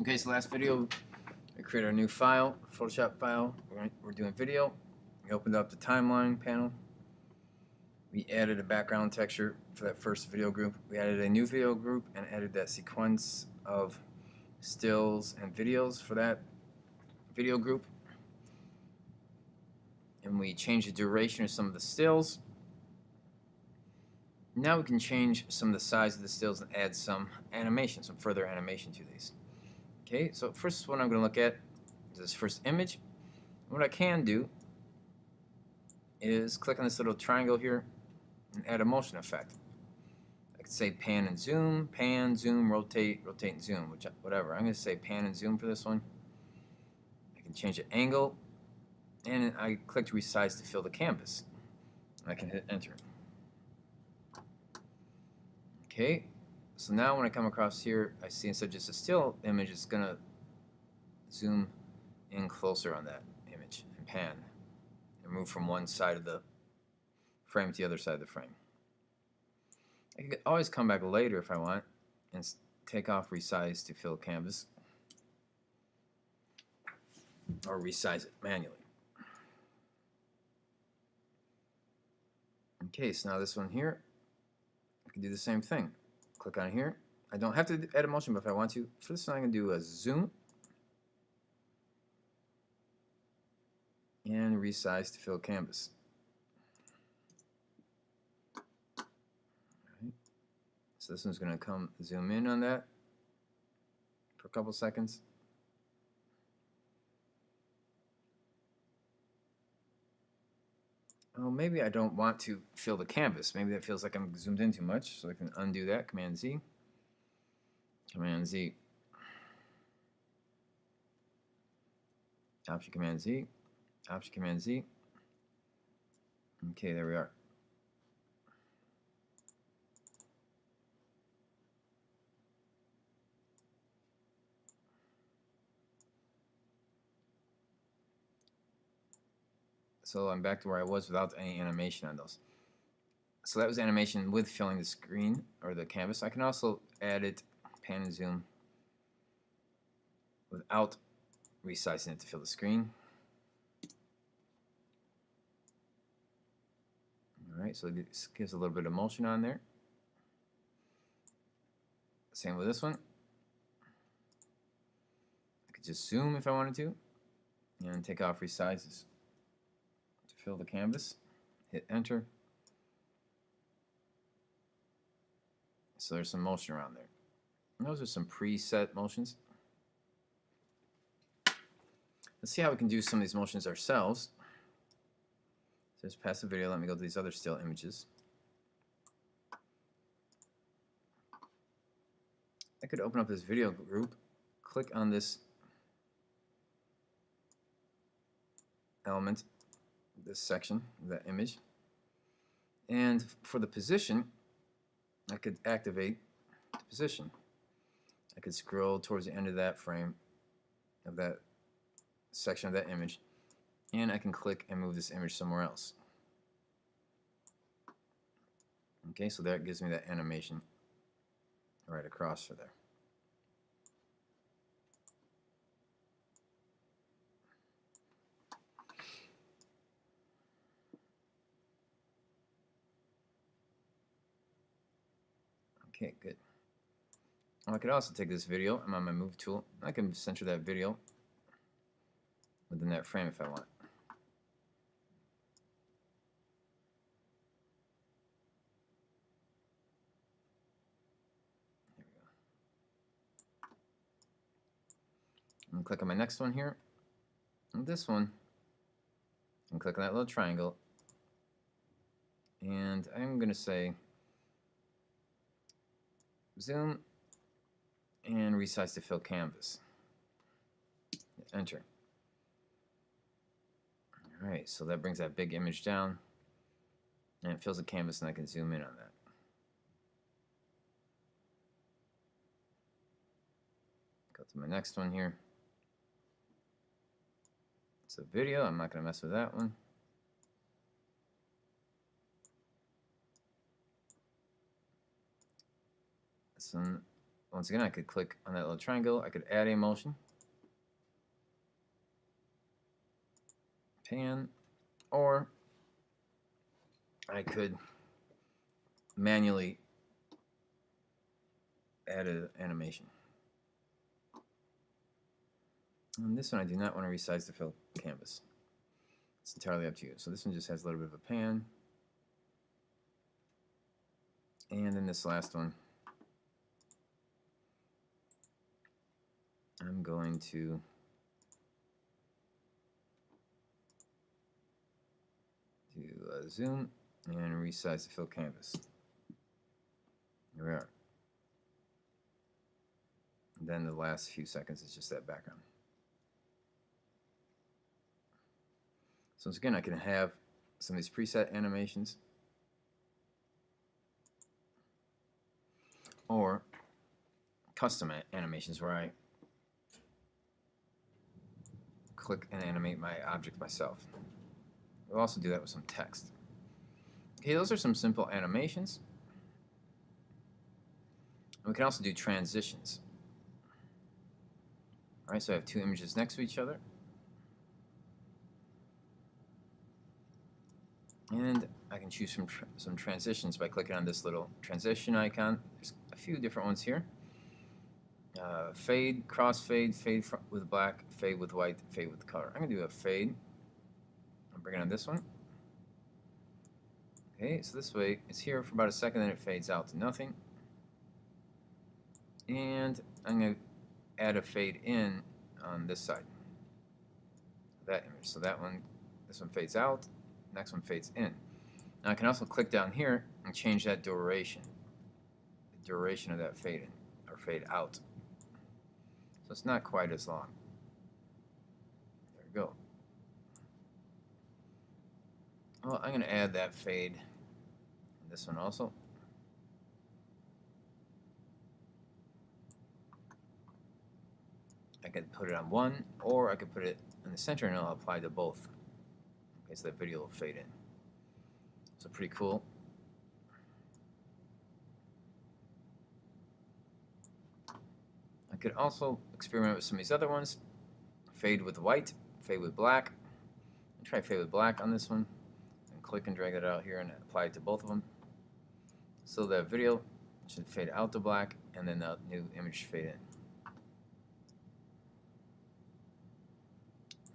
Okay, so last video, I created a new file, Photoshop file. We're doing video. We opened up the timeline panel. We added a background texture for that first video group. We added a new video group and added that sequence of stills and videos for that video group. And we changed the duration of some of the stills. Now we can change some of the size of the stills and add some animation, some further animation to these. Okay, so first what I'm going to look at is this first image. What I can do is click on this little triangle here and add a motion effect. I could say pan, zoom, rotate, rotate and zoom, whatever. I'm going to say pan and zoom for this one. I can change the angle, and I click to resize to fill the canvas. I can hit enter. Okay, so now when I come across here, I see instead of just a still image, it's going to zoom in closer on that image and pan and move from one side of the frame to the other side of the frame. I can always come back later if I want and take off resize to fill canvas or resize it manually. Okay, so now this one here, I can do the same thing. Click on here. I don't have to add a motion, but if I want to, for this one I'm going to do a zoom and resize to fill canvas. So this one's going to come zoom in on that for a couple seconds. Oh, maybe I don't want to fill the canvas. Maybe that feels like I'm zoomed in too much, so I can undo that. Command Z. Command Z. Option Command Z. Option Command Z. Okay, there we are. So I'm back to where I was without any animation on those. So that was animation with filling the screen or the canvas. I can also add it, pan and zoom, without resizing it to fill the screen. Alright, so this gives a little bit of motion on there. Same with this one. I could just zoom if I wanted to and take off resizes to fill the canvas. Hit enter. So there's some motion around there. And those are some preset motions. Let's see how we can do some of these motions ourselves. So just past the video, let me go to these other still images. I could open up this video group, click on this element, this section, that image, and for the position, I could activate the position. I could scroll towards the end of that frame, of that section of that image, and I can click and move this image somewhere else. Okay, so that gives me that animation right across for there. Okay, good. I could also take this video, I'm on my move tool, I can center that video within that frame if I want. There we go. And click on my next one here. And this one, and click on that little triangle, and I'm going to say zoom and resize to fill canvas. Enter. Alright, so that brings that big image down and it fills the canvas, and I can zoom in on that. Go to my next one here. It's a video, I'm not going to mess with that one. This one once again, I could click on that little triangle. I could add a motion, pan, or I could manually add an animation. And this one, I do not want to resize the fill canvas. It's entirely up to you. So this one just has a little bit of a pan. And then this last one, I'm going to do a zoom and resize the fill canvas. Here we are. And then the last few seconds is just that background. So once again, I can have some of these preset animations, or custom animations where I click and animate my object myself. We'll also do that with some text. Okay, those are some simple animations. And we can also do transitions. Alright, so I have two images next to each other. And I can choose from some transitions by clicking on this little transition icon. There's a few different ones here. Fade, crossfade, fade with black, fade with white, fade with color. I'm going to do a fade. I'm bringing on this one. Okay, so this way it's here for about a second, then it fades out to nothing. And I'm going to add a fade in on this side. That image. So that one, this one fades out, next one fades in. Now I can also click down here and change that duration. The duration of that fade in or fade out. So it's not quite as long. There we go. Well, I'm going to add that fade in this one also. I could put it on one, or I could put it in the center and I'll apply to both. Okay, so that video will fade in. So pretty cool. I could also experiment with some of these other ones. Fade with white, fade with black. I'll try fade with black on this one. And click and drag it out here and apply it to both of them. So that video should fade out to black, and then the new image should fade in.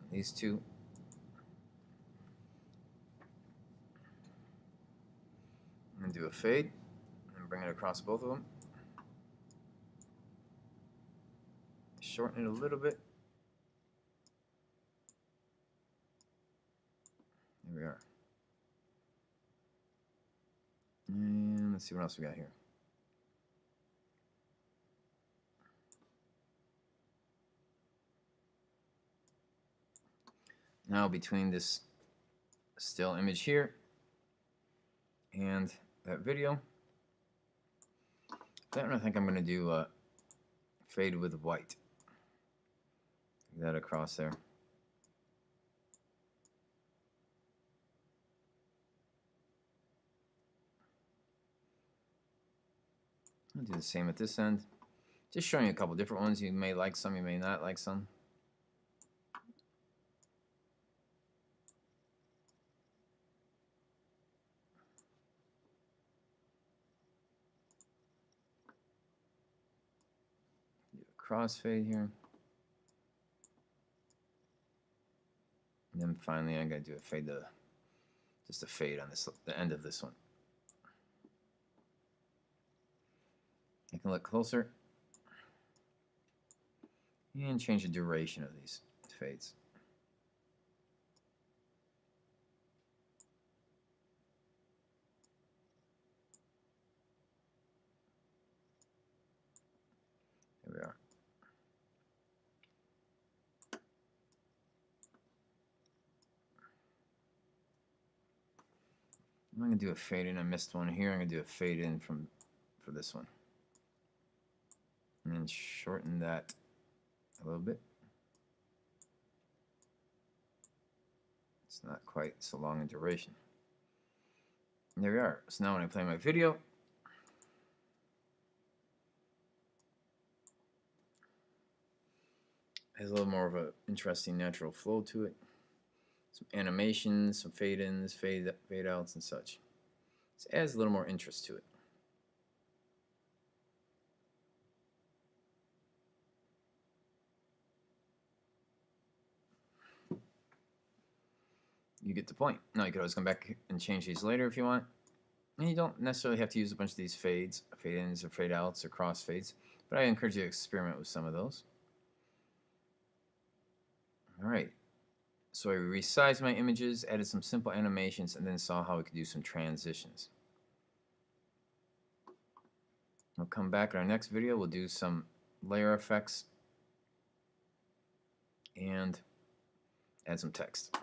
And these two. I'm going to do a fade and bring it across both of them. Shorten it a little bit. There we are. And let's see what else we got here. Now between this still image here and that video, that one I think I'm going to do fade with white. Do that across there. I'll do the same at this end. Just showing you a couple different ones. You may like some, you may not like some. Do a crossfade here. And then finally I'm going to do a fade to, just a fade on this, the end of this one. I can look closer and change the duration of these fades. There we are. I'm going to do a fade in. I missed one here. I'm going to do a fade in for this one. And then shorten that a little bit. It's not quite so long in duration. And there we are. So now when I play my video, Has a little more of an interesting natural flow to it. Some animations, some fade-ins, fade-outs, and such. This adds a little more interest to it. You get the point. Now you could always come back and change these later if you want. And you don't necessarily have to use a bunch of these fades, fade-ins or fade-outs or crossfades, but I encourage you to experiment with some of those. Alright, so I resized my images, added some simple animations, and then saw how we could do some transitions. We'll come back in our next video, we'll do some layer effects and add some text.